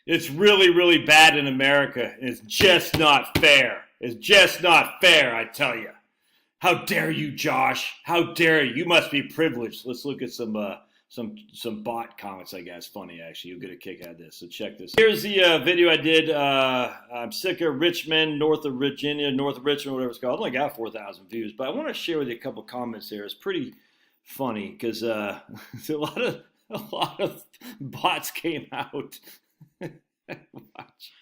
It's really, really bad in America. It's just not fair. It's just not fair, I tell you. How dare you, Josh? How dare you? You must be privileged. Let's look at some bot comments, I guess. Funny, actually. You'll get a kick out of this. So check this out. Here's the video I did. I'm sick of Richmond, north of Virginia, north of Richmond, whatever it's called. I only got 4,000 views, but I want to share with you a couple comments here. It's pretty funny because a lot of bots came out. Watch.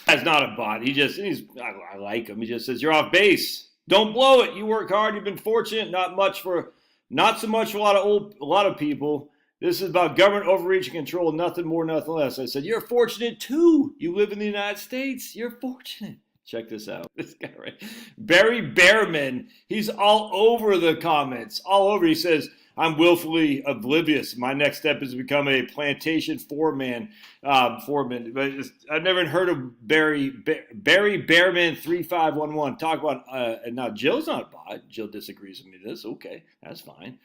That's not a bot. I like him. He just says, "You're off base. Don't blow it. You work hard. You've been fortunate. Not so much for a lot of people. This is about government overreach and control. Nothing more, nothing less." I said, "You're fortunate too. You live in the United States. You're fortunate." Check this out. This guy, right? Barry Behrman. He's all over the comments. All over. He says, "I'm willfully oblivious. My next step is to become a plantation foreman." But I've never heard of Barry Behrman 3511. Talk about now. Jill's not a bot. Jill disagrees with me. This okay? That's fine.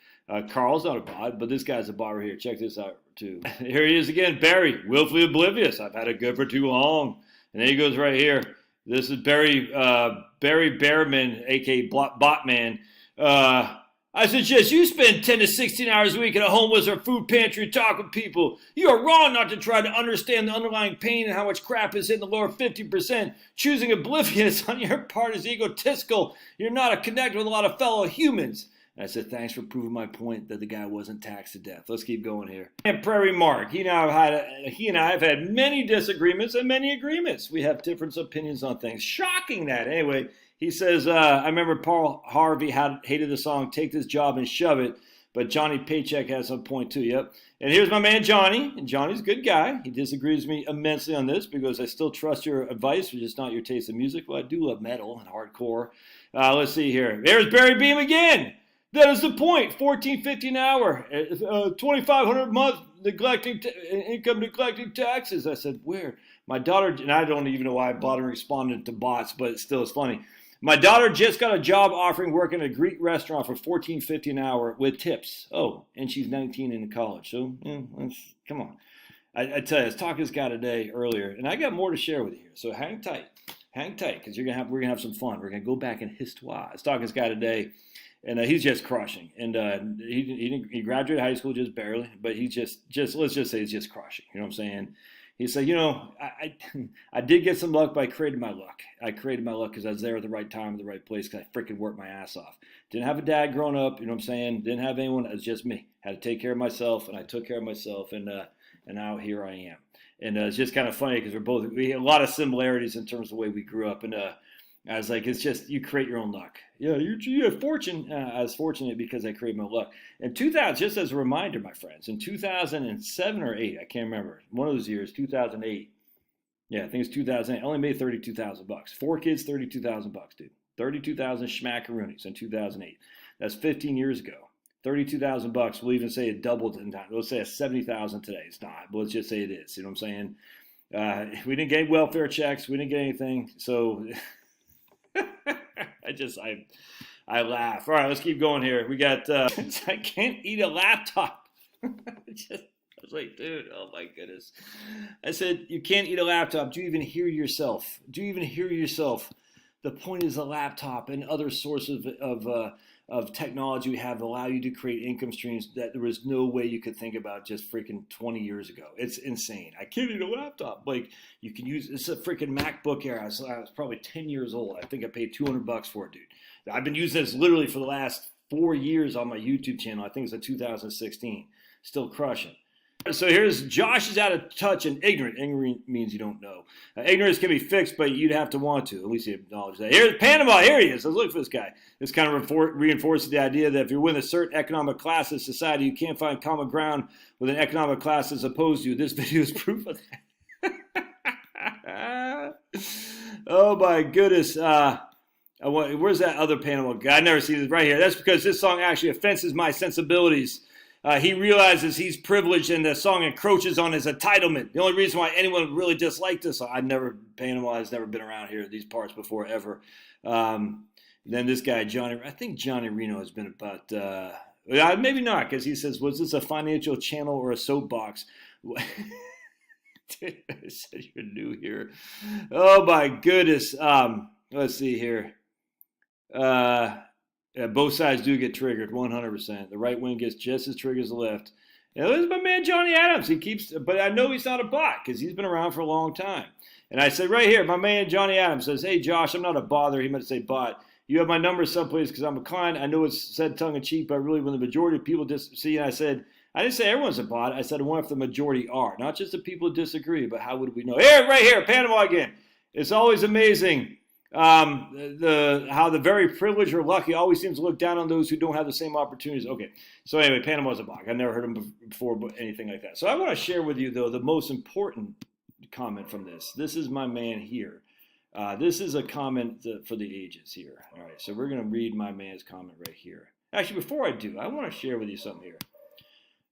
Carl's not a bot, but this guy's a bot right here. Check this out too. Here he is again. Barry, willfully oblivious. I've had it good for too long. And then he goes right here. This is Barry Behrman, aka Botman. "I suggest you spend 10 to 16 hours a week at a homeless or food pantry to talk with people. You are wrong not to try to understand the underlying pain and how much crap is in the lower 50%. Choosing oblivious on your part is egotistical. You're not connected with a lot of fellow humans." And I said, "Thanks for proving my point that the guy wasn't taxed to death." Let's keep going here. And Prairie Mark, he and I have had many disagreements and many agreements. We have different opinions on things. Shocking that. Anyway, he says, "I remember Paul Harvey hated the song 'Take This Job and Shove It,' but Johnny Paycheck has some point too." Yep. And here's my man Johnny. And Johnny's a good guy. He disagrees with me immensely on this because I still trust your advice, which is not your taste in music. Well, I do love metal and hardcore. Let's see here. There's Barry Beam again. "That is the point. $14.50 an hour, $2,500 a month, neglecting taxes." I said, "Where?" My daughter, and I don't even know why I bothered responding to bots, but still it's funny. "My daughter just got a job offering work in a Greek restaurant for $14.50 an hour with tips." Oh, and she's 19 and in college. So, come on. I tell you, I was talking to this guy today earlier, and I got more to share with you here. So hang tight, because we're gonna have some fun. We're gonna go back in history. I was talking to this guy today. And he's just crushing. And he graduated high school just barely, but he's just let's just say he's just crushing. You know what I'm saying? He said, I did get some luck, but I created my luck. I created my luck because I was there at the right time, at the right place, because I freaking worked my ass off. Didn't have a dad growing up, you know what I'm saying? Didn't have anyone. It was just me. Had to take care of myself, and I took care of myself, and now here I am. And it's just kind of funny because we have a lot of similarities in terms of the way we grew up. And I was like, it's just, you create your own luck. Yeah, you have fortune. I was fortunate because I created my luck. In 2000, just as a reminder, my friends, in 2007 or 8, I can't remember, one of those years, 2008. Yeah, I think it's 2008. I only made $32,000. 4 kids, $32,000, dude. 32,000 schmackaroonies in 2008. That's 15 years ago. $32,000. We'll even say it doubled in time. Let's say it's 70,000 today. It's not, but let's just say it is. You know what I'm saying? We didn't get welfare checks. We didn't get anything. So I laugh. All right, let's keep going here. We got, I can't eat a laptop. I was like, dude, oh my goodness. I said, you can't eat a laptop. Do you even hear yourself? The point is a laptop and other sources of technology we have allow you to create income streams that there was no way you could think about just freaking 20 years ago. It's insane. I can't eat a laptop. Like, you can use, it's a freaking MacBook Air. I was probably 10 years old. I think I paid $200 for it, dude. I've been using this literally for the last 4 years on my YouTube channel. I think it's in 2016. Still crushing. So here's Josh is out of touch and ignorant. Ignorant means you don't know. Ignorance can be fixed, but you'd have to want to. At least you acknowledge that. Here's Panama. Here he is. Let's look for this guy. This kind of reinforces the idea that if you're within a certain economic class of society, you can't find common ground with an economic class as opposed to. This video is proof of that. Oh my goodness. Where's that other Panama guy? I never seen this right here. That's because this song actually offenses my sensibilities. He realizes he's privileged and the song encroaches on his entitlement. The only reason why anyone would really dislike this song, Panama has never been around here, these parts before ever. Then this guy, Johnny, I think Johnny Reno has been about, maybe not, because he says, was this a financial channel or a soapbox? I said you're new here. Oh my goodness. Let's see here. Both sides do get triggered, 100%. The right wing gets just as triggered as the left. And this is my man Johnny Adams. He keeps, but I know he's not a bot because he's been around for a long time. And I said right here, my man Johnny Adams says, "Hey Josh, I'm not a bother." He meant to say bot. "You have my number someplace because I'm a client. I know it's said tongue in cheek, but really when the majority of people see," and I said, I didn't say everyone's a bot. I said I wonder if the majority are, not just the people who disagree, but how would we know? Here, right here, Panama again. It's always amazing. How the very privileged or lucky always seems to look down on those who don't have the same opportunities. Okay, so anyway, Panama's a bot. I've never heard him before, but anything like that. So I want to share with you, though, the most important comment from this. This is my man here. This is a comment for the ages here. All right, so we're going to read my man's comment right here. Actually, before I do, I want to share with you something here.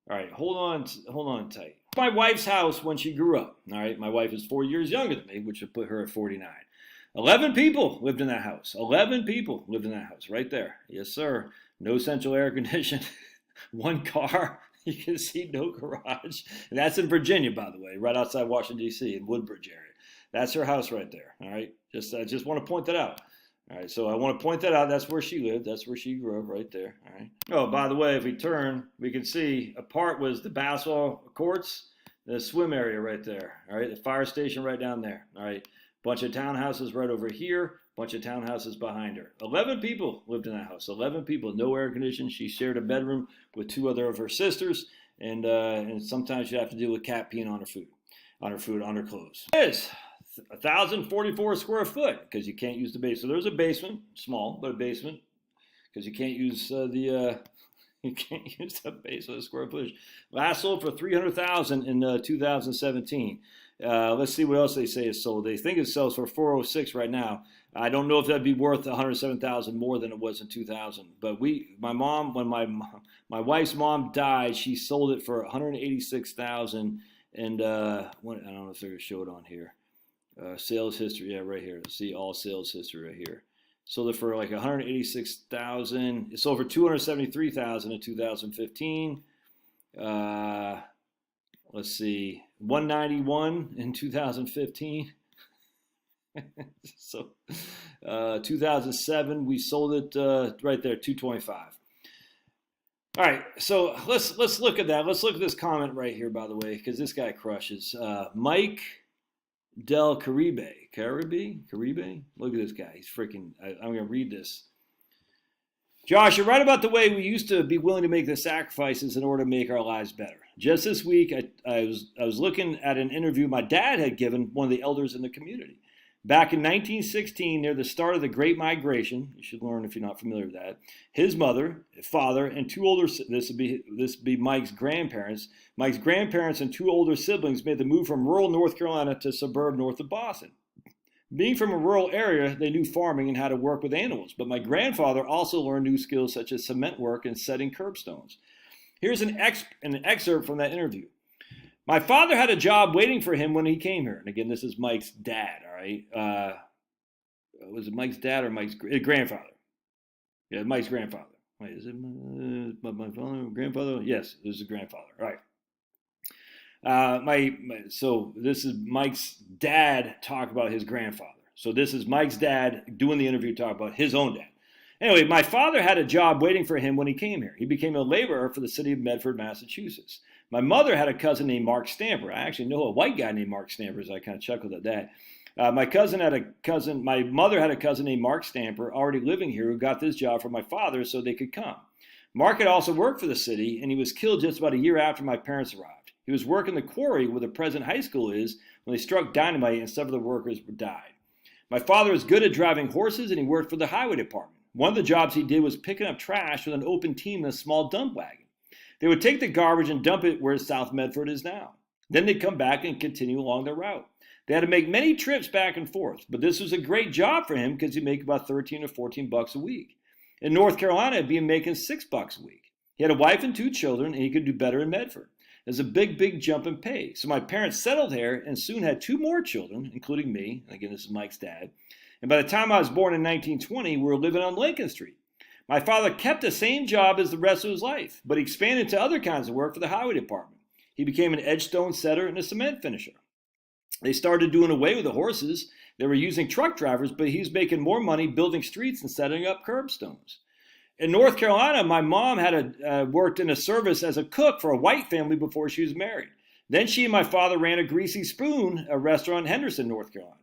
All right, hold on tight. My wife's house when she grew up. All right, my wife is 4 years younger than me, which would put her at 49. 11 people lived in that house. 11 people lived in that house right there. Yes, sir. No central air conditioning. One car. You can see no garage. And that's in Virginia, by the way, right outside Washington, D.C., in Woodbridge area. That's her house right there. All right. I just want to point that out. All right. So I want to point that out. That's where she lived. That's where she grew up right there. All right. Oh, by the way, if we turn, we can see a part was the basketball courts, the swim area right there. All right. The fire station right down there. All right. Bunch of townhouses right over here. Bunch of townhouses behind her. 11 people lived in that house. 11 people, no air conditioning. She shared a bedroom with two other of her sisters, and sometimes she'd have to deal with cat peeing on her clothes. It is 1,044 square foot because you can't use the basement. So there's a basement, small, but a basement because you can't use you can't use the basement square footage. Last sold for $300,000 in 2017. Let's see what else they say is sold. They think it sells for $406 right now. I don't know if that'd be worth $107,000 more than it was in 2000. But my mom, when my wife's mom died, she sold it for $186,000. And I don't know if they're gonna show it on here. Sales history, yeah, right here. See all sales history right here. Sold it for like $186,000. It sold for $273,000 in 2015. Let's see, $191 in 2015. So 2007 we sold it right there, $225. All right, so let's look at that. Let's look at this comment right here, by the way, because this guy crushes. Mike Del Caribe. Look at this guy. He's freaking. I'm going to read this. Josh, you're right about the way we used to be willing to make the sacrifices in order to make our lives better. Just this week, I was looking at an interview my dad had given one of the elders in the community. Back in 1916, near the start of the Great Migration, you should learn if you're not familiar with that, his mother, father, and two older, this would be Mike's grandparents. Mike's grandparents and two older siblings made the move from rural North Carolina to suburb north of Boston. Being from a rural area, they knew farming and how to work with animals, but my grandfather also learned new skills such as cement work and setting curbstones. Here's an excerpt from that interview. My father had a job waiting for him when he came here. And again, this is Mike's dad, all right? Was it Mike's dad or Mike's grandfather? Yeah, Mike's grandfather. Wait, is it my father, grandfather? Yes, this is his grandfather, all right. So this is Mike's dad talk about his grandfather. So this is Mike's dad doing the interview talk about his own dad. Anyway, my father had a job waiting for him when he came here. He became a laborer for the city of Medford, Massachusetts. My mother had a cousin named Mark Stamper. I actually know a white guy named Mark Stamper, so I kind of chuckled at that. My mother had a cousin named Mark Stamper already living here who got this job from my father so they could come. Mark had also worked for the city, and he was killed just about a year after my parents arrived. He was working the quarry where the present high school is when they struck dynamite and several of the workers died. My father was good at driving horses, and he worked for the highway department. One of the jobs he did was picking up trash with an open team in a small dump wagon. They would take the garbage and dump it where South Medford is now. Then they'd come back and continue along their route. They had to make many trips back and forth, but this was a great job for him because he'd make about 13 or 14 bucks a week. In North Carolina, he'd be making $6 a week. He had a wife and two children, and he could do better in Medford. There's a big jump in pay. So my parents settled here and soon had two more children, including me. And again, this is Mike's dad. And by the time I was born in 1920, we were living on Lincoln Street. My father kept the same job as the rest of his life, but he expanded to other kinds of work for the highway department. He became an edgestone setter and a cement finisher. They started doing away with the horses. They were using truck drivers, but he's making more money building streets and setting up curbstones. In North Carolina, my mom had worked in a service as a cook for a white family before she was married. Then she and my father ran a Greasy Spoon, a restaurant in Henderson, North Carolina.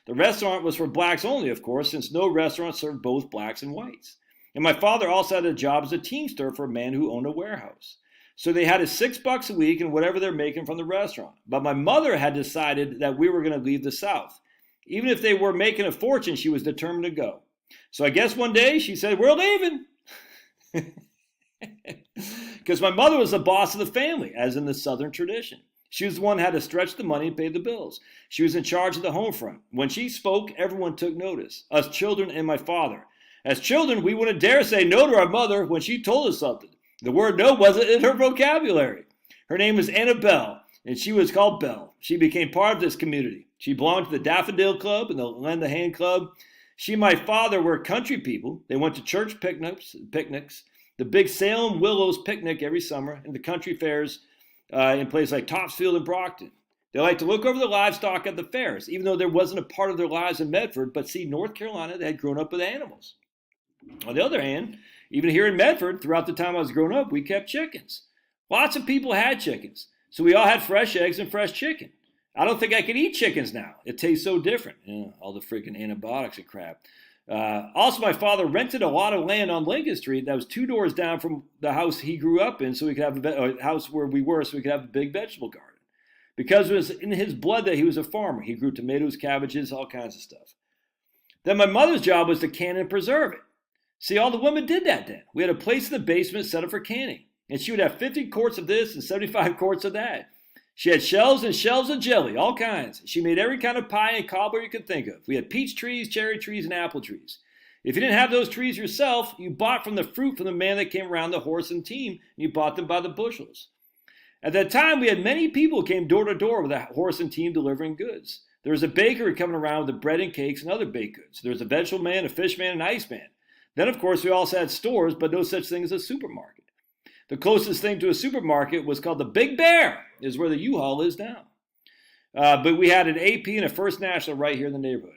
The restaurant was for blacks only, of course, since no restaurant served both blacks and whites. And my father also had a job as a teamster for a man who owned a warehouse. So they had his $6 a week and whatever they're making from the restaurant. But my mother had decided that we were going to leave the South. Even if they were making a fortune, she was determined to go. So I guess one day she said, we're leaving. Because my mother was the boss of the family, as in the Southern tradition. She was the one who had to stretch the money and pay the bills. She was in charge of the home front. When she spoke, everyone took notice, us children and my father. As children, we wouldn't dare say no to our mother when she told us something. The word no wasn't in her vocabulary. Her name was Annabelle, and she was called Belle. She became part of this community. She belonged to the Daffodil Club and the Lend a Hand Club. She and my father were country people. They went to church picnics, the big Salem Willows picnic every summer, and the country fairs in places like Topsfield and Brockton. They liked to look over the livestock at the fairs, even though there wasn't a part of their lives in Medford, but see, North Carolina, they had grown up with animals. On the other hand, even here in Medford, throughout the time I was growing up, we kept chickens. Lots of people had chickens, so we all had fresh eggs and fresh chicken. I don't think I could eat chickens now. It tastes so different. All the freaking antibiotics and crap. Also, my father rented a lot of land on Lincoln Street that was 2 doors down from the house he grew up in, so we could have a house where we were, so we could have a big vegetable garden. Because it was in his blood that he was a farmer. He grew tomatoes, cabbages, all kinds of stuff. Then my mother's job was to can and preserve it. See, all the women did that then. We had a place in the basement set up for canning. And she would have 50 quarts of this and 75 quarts of that. She had shelves and shelves of jelly, all kinds. She made every kind of pie and cobbler you could think of. We had peach trees, cherry trees, and apple trees. If you didn't have those trees yourself, you bought from the fruit from the man that came around the horse and team, and you bought them by the bushels. At that time, we had many people who came door to door with a horse and team delivering goods. There was a bakery coming around with the bread and cakes and other baked goods. There was a vegetable man, a fish man, and an ice man. Then, of course, we also had stores, but no such thing as a supermarket. The closest thing to a supermarket was called the Big Bear, is where the U-Haul is now. But we had an AP and a First National right here in the neighborhood.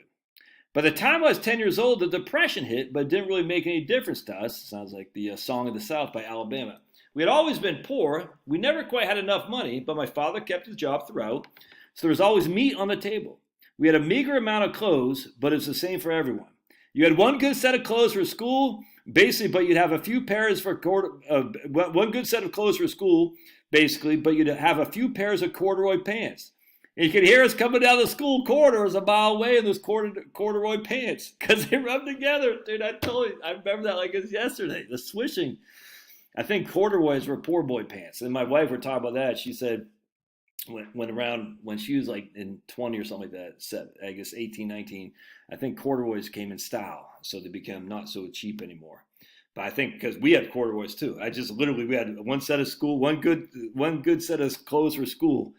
By the time I was 10 years old, the Depression hit, but it didn't really make any difference to us. Sounds like the Song of the South by Alabama. We had always been poor. We never quite had enough money, but my father kept his job throughout, so there was always meat on the table. We had a meager amount of clothes, but it was the same for everyone. You had one good set of clothes for school, basically, but you'd have a few pairs for one good set of clothes for school, basically, but you'd have a few pairs of corduroy pants. And you could hear us coming down the school corridors a mile away in those corduroy pants because they rubbed together. Dude, I remember that like it's yesterday, the swishing. I think corduroys were poor boy pants. And my wife were talking about that. She said when she was like in 20 or something like that, I guess 18, 19, I think corduroys came in style. So they became not so cheap anymore. But I think because we had corduroys too. We had one set of school, one good set of clothes for school.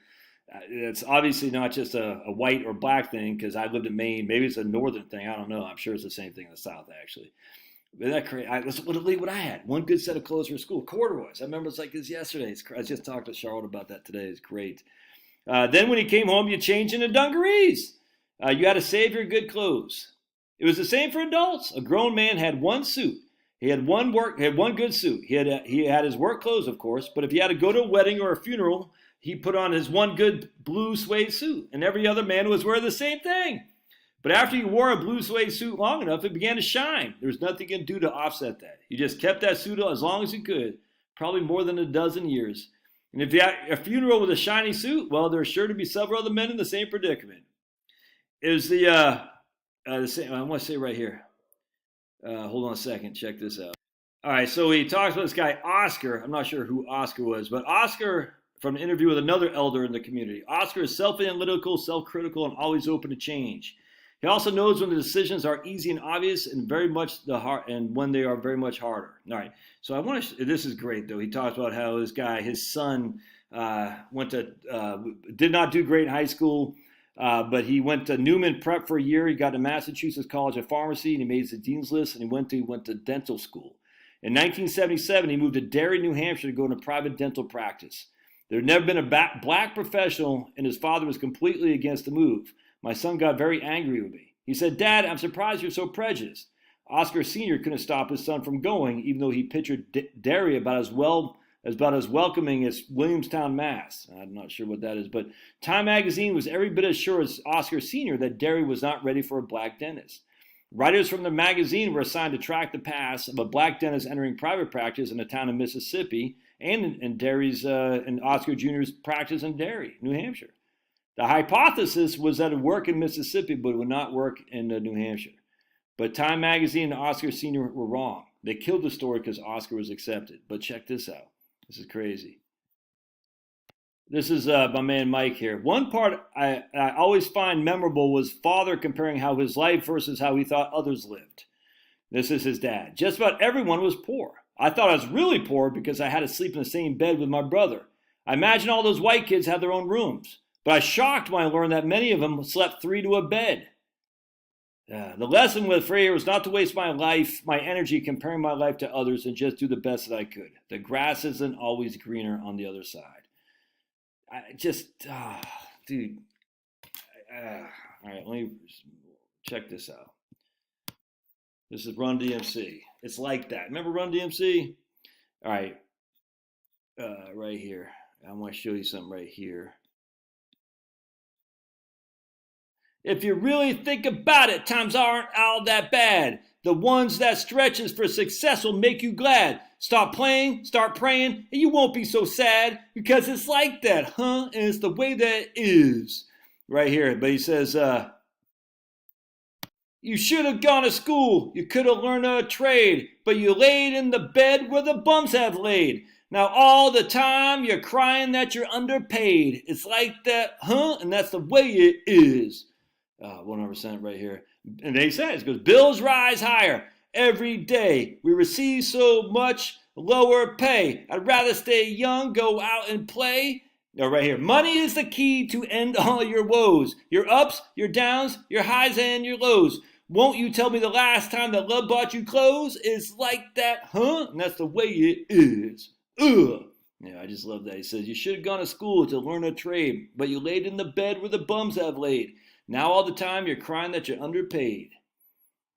It's obviously not just a white or black thing because I lived in Maine. Maybe it's a northern thing. I don't know. I'm sure it's the same thing in the South, actually. But that crazy. That's literally what I had. One good set of clothes for school. Corduroys. I remember it's like this yesterday. I just talked to Charlotte about that today. It's great. Then when you came home, you changed into dungarees. You had to save your good clothes. It was the same for adults. A grown man had one suit. He had one good suit. He had his work clothes, of course. But if he had to go to a wedding or a funeral, he put on his one good blue suede suit, and every other man was wearing the same thing. But after you wore a blue suede suit long enough, it began to shine. There was nothing you could do to offset that. You just kept that suit on as long as you could, probably more than a dozen years. And if you had a funeral with a shiny suit, well, there's sure to be several other men in the same predicament. It was the same. I want to say right here. Hold on a second. Check this out. All right, so he talks about this guy, Oscar. I'm not sure who Oscar was, but Oscar, from an interview with another elder in the community, Oscar is self-analytical, self-critical, and always open to change. He also knows when the decisions are easy and obvious and very much and when they are very much harder. All right, so this is great, though. He talks about how his son, did not do great in high school, but he went to Newman Prep for a year. He got to Massachusetts College of Pharmacy, and he made the dean's list, and he went to dental school. In 1977, he moved to Derry, New Hampshire to go into private dental practice. There had never been a black professional, and his father was completely against the move. My son got very angry with me. He said, Dad, I'm surprised you're so prejudiced. Oscar Sr. couldn't stop his son from going, even though he pictured Derry about as welcoming as Williamstown, Mass. I'm not sure what that is, but Time magazine was every bit as sure as Oscar Sr. that Derry was not ready for a black dentist. Writers from the magazine were assigned to track the past of a black dentist entering private practice in a town in Mississippi and in Derry's and Oscar Jr.'s practice in Derry, New Hampshire. The hypothesis was that it would work in Mississippi, but it would not work in New Hampshire. But Time magazine and Oscar Sr. were wrong. They killed the story because Oscar was accepted. But check this out. This is crazy. This is my man Mike here. One part I always find memorable was father comparing how his life versus how he thought others lived. This is his dad. Just about everyone was poor. I thought I was really poor because I had to sleep in the same bed with my brother. I imagine all those white kids had their own rooms. But I was shocked when I learned that many of them slept 3 to a bed. The lesson with Freya was not to waste my energy comparing my life to others and just do the best that I could. The grass isn't always greener on the other side. Dude. All right, let me check this out. This is Run DMC. It's like that. Remember Run DMC? All right, right here. I want to show you something right here. If you really think about it, times aren't all that bad. The ones that stretches for success will make you glad. Stop playing, start praying, and you won't be so sad because it's like that, huh? And it's the way that it is. Right here. But he says, you should have gone to school. You could have learned a trade, but you laid in the bed where the bums have laid. Now all the time you're crying that you're underpaid. It's like that, huh? And that's the way it is. 100% right here. And they say it goes, bills rise higher every day. We receive so much lower pay. I'd rather stay young, go out and play. No, right here. Money is the key to end all your woes. Your ups, your downs, your highs and your lows. Won't you tell me the last time that love bought you clothes? It's like that, huh? And that's the way it is. Ugh. Yeah, I just love that. He says, you should have gone to school to learn a trade, but you laid in the bed where the bums have laid. Now all the time you're crying that you're underpaid.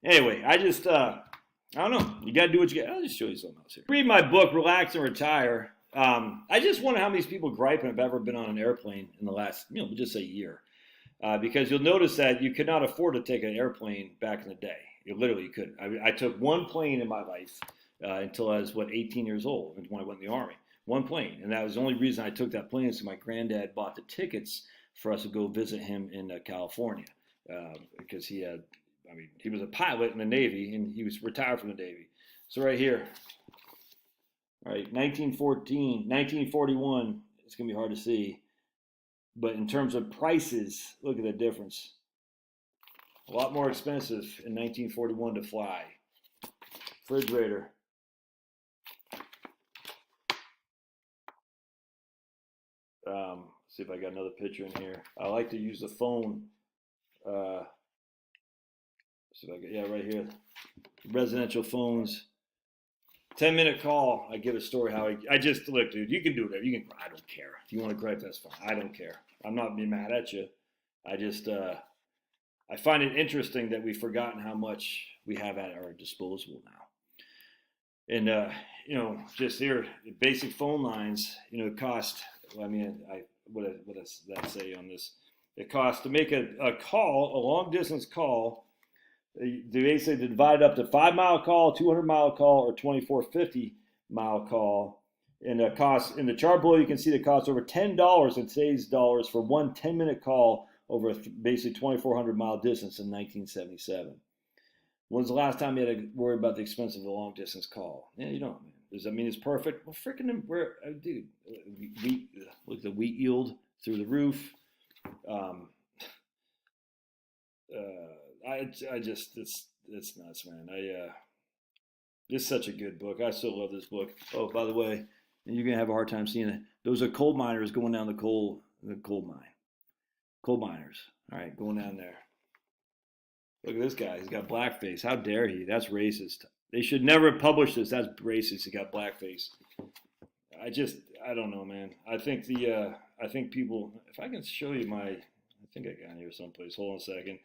Anyway, I don't know. You got to do what you got. I'll just show you something else here. Read my book, Relax and Retire. I just wonder how many people griping have ever been on an airplane in the last, just a year. Because you'll notice that you could not afford to take an airplane back in the day. You literally couldn't. I took one plane in my life until I was, 18 years old when I went in the Army. One plane. And that was the only reason I took that plane is because my granddad bought the tickets for us to go visit him in California because he was a pilot in the Navy and he was retired from the Navy. So right here, all right, 1941, it's going to be hard to see. But in terms of prices, look at the difference. A lot more expensive in 1941 to fly. Refrigerator. See if I got another picture in here. I like to use the phone. See if I got, right here. Residential phones. 10-minute call. I give a story how I just look, dude. You can do whatever. You can. I don't care. If you want to gripe, that's fine. I don't care. I'm not being mad at you. I just I find it interesting that we've forgotten how much we have at our disposal now. And just here, basic phone lines. Cost. What does that say on this? It costs to make a call, a long distance call. They say to divide it up to 5-mile call, 200-mile call, or 2450-mile call. And the cost in the chart below, you can see the cost over $10 in today's dollars for one 10-minute call over basically 2,400-mile distance in 1977. When's the last time you had to worry about the expense of a long distance call? Yeah, you don't, man. Does that mean it's perfect? Well, freaking, dude, look at the wheat yield through the roof. It's nuts, man. It's such a good book. I still love this book. Oh, by the way, and you're gonna have a hard time seeing it. Those are coal miners going down the coal mine. Coal miners. All right, going down there. Look at this guy. He's got blackface. How dare he? That's racist. They should never publish this. That's racist. He got blackface. I don't know, man. I think I think people. If I can show you my, I think I got it here someplace. Hold on a second.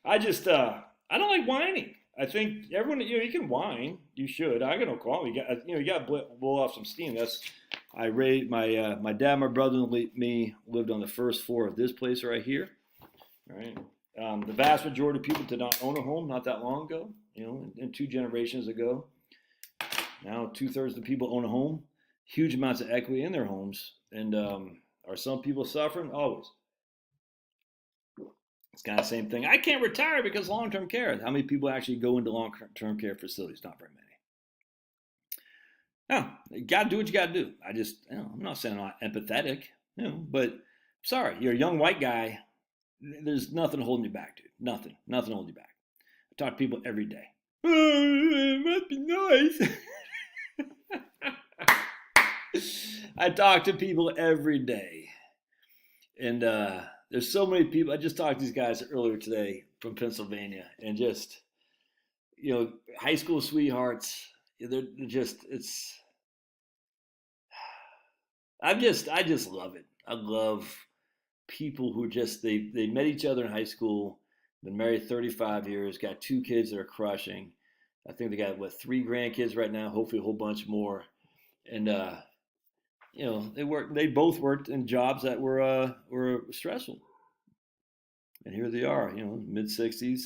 I just I don't like whining. I think everyone, you can whine. You should. I got no problem. You got to blow off some steam. That's I raised my dad, my brother, and me lived on the first floor of this place right here. Right. The vast majority of people did not own a home not that long ago. And 2 generations ago. Now 2/3 of the people own a home. Huge amounts of equity in their homes. And are some people suffering? Always. It's kind of the same thing. I can't retire because long-term care. How many people actually go into long-term care facilities? Not very many. No, you got to do what you got to do. I'm not saying I'm not empathetic, but sorry, you're a young white guy. There's nothing holding you back, dude. Nothing holding you back. I talk to people every day. Oh, it must be nice. I talk to people every day. And there's so many people. I just talked to these guys earlier today from Pennsylvania, and just high school sweethearts. They're just I just love it. I love people who they met each other in high school, been married 35 years, got 2 kids that are crushing. I think they got 3 grandkids right now, hopefully a whole bunch more, and they both worked in jobs that were stressful. And here they are, mid-60s.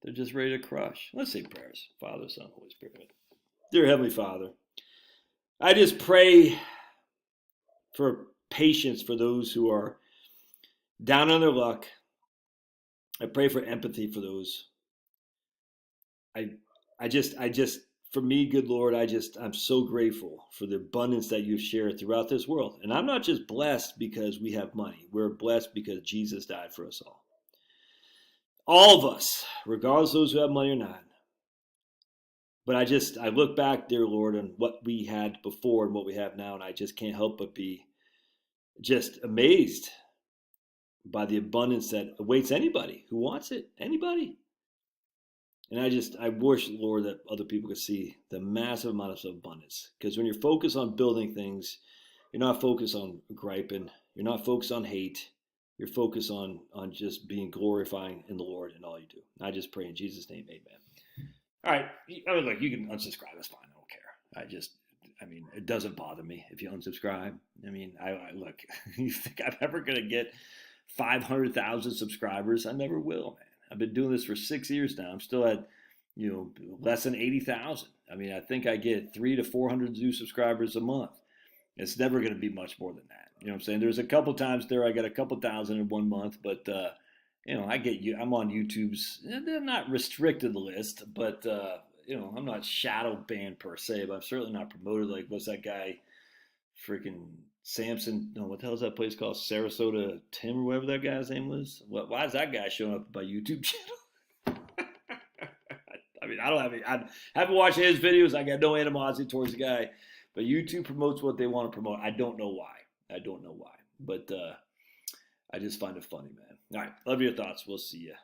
They're just ready to crush. Let's say prayers. Father, Son, Holy Spirit. Dear Heavenly Father, I just pray for patience for those who are down on their luck. I pray for empathy for those. I just for me, good Lord, I'm so grateful for the abundance that you've shared throughout this world. And I'm not just blessed because we have money. We're blessed because Jesus died for us all. All of us, regardless of those who have money or not. But I look back, dear Lord, on what we had before and what we have now, and I just can't help but be just amazed by the abundance that awaits anybody who wants it. Anybody. And I wish, Lord, that other people could see the massive amount of abundance. Because when you're focused on building things, you're not focused on griping. You're not focused on hate. You're focused on just being glorifying in the Lord in all you do. I just pray in Jesus' name, amen. All right. Look, you can unsubscribe. That's fine. I don't care. It doesn't bother me if you unsubscribe. Look, you think I'm ever going to get 500,000 subscribers? I never will, man. I've been doing this for 6 years now. I'm still at, less than 80,000. I think I get 300 to 400 new subscribers a month. It's never going to be much more than that. You know what I'm saying? There's a couple times there I got a couple thousand in 1 month, but I'm on YouTube's. They're not restricted list, but I'm not shadow banned per se, but I'm certainly not promoted. Like, what's that guy? Freaking Samson? No, what the hell is that place called? Sarasota Tim or whatever that guy's name was. Why is that guy showing up on my YouTube channel? I don't have any. I haven't watched his videos. I got no animosity towards the guy, but YouTube promotes what they want to promote. I don't know why. But I just find it funny, man. All right, love your thoughts. We'll see you.